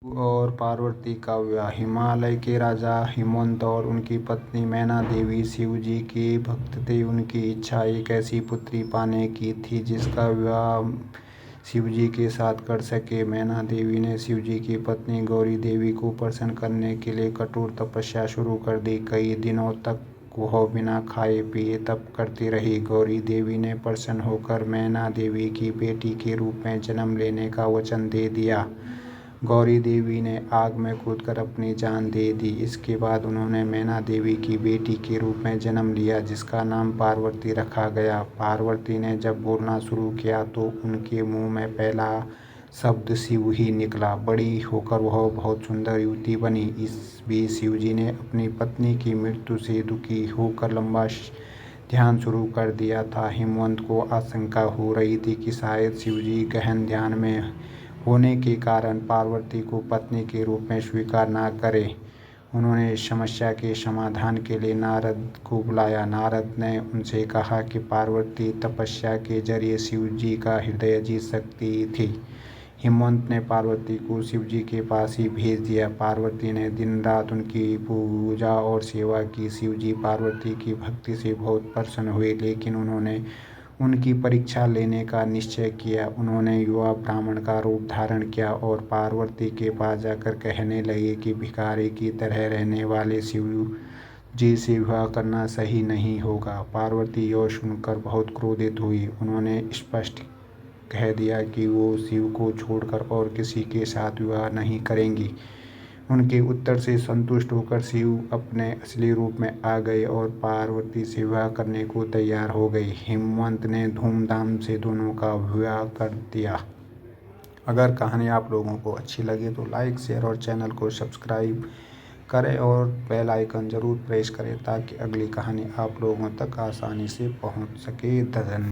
और पार्वती का विवाह। हिमालय के राजा हिमवंत और उनकी पत्नी मैना देवी शिव जी के भक्त थे। उनकी इच्छा एक ऐसी पुत्री पाने की थी जिसका विवाह शिव जी के साथ कर सके। मैना देवी ने शिव जी की पत्नी गौरी देवी को प्रसन्न करने के लिए कठोर तपस्या शुरू कर दी। कई दिनों तक वह बिना खाए पिए तप करती रही। गौरी देवी ने प्रसन्न होकर मैना देवी की बेटी के रूप में जन्म लेने का वचन दे दिया। गौरी देवी ने आग में कूदकर अपनी जान दे दी। इसके बाद उन्होंने मैना देवी की बेटी के रूप में जन्म लिया जिसका नाम पार्वती रखा गया। पार्वती ने जब बोलना शुरू किया तो उनके मुंह में पहला शब्द शिव ही निकला। बड़ी होकर वह बहुत सुंदर युवती बनी। इस बीच शिव जी ने अपनी पत्नी की मृत्यु से दुखी होकर लंबा ध्यान शुरू कर दिया था। हिमवंत को आशंका हो रही थी कि शायद शिव जी गहन ध्यान में होने के कारण पार्वती को पत्नी के रूप में स्वीकार न करें। उन्होंने इस समस्या के समाधान के लिए नारद को बुलाया। नारद ने उनसे कहा कि पार्वती तपस्या के जरिए शिव जी का हृदय जीत सकती थी। हिमवंत ने पार्वती को शिव जी के पास ही भेज दिया। पार्वती ने दिन रात उनकी पूजा और सेवा की। शिव जी पार्वती की भक्ति से बहुत प्रसन्न हुए, लेकिन उन्होंने उनकी परीक्षा लेने का निश्चय किया। उन्होंने युवा ब्राह्मण का रूप धारण किया और पार्वती के पास जाकर कहने लगे कि भिखारी की तरह रहने वाले शिव जी से विवाह करना सही नहीं होगा। पार्वती यह सुनकर बहुत क्रोधित हुई। उन्होंने स्पष्ट कह दिया कि वो शिव को छोड़कर और किसी के साथ विवाह नहीं करेंगी। उनके उत्तर से संतुष्ट होकर शिव अपने असली रूप में आ गए और पार्वती से विवाह करने को तैयार हो गए। हिमवंत ने धूमधाम से दोनों का विवाह कर दिया। अगर कहानी आप लोगों को अच्छी लगे तो लाइक, शेयर और चैनल को सब्सक्राइब करें और बेल आइकन ज़रूर प्रेस करें ताकि अगली कहानी आप लोगों तक आसानी से पहुंच सके। धन्यवाद।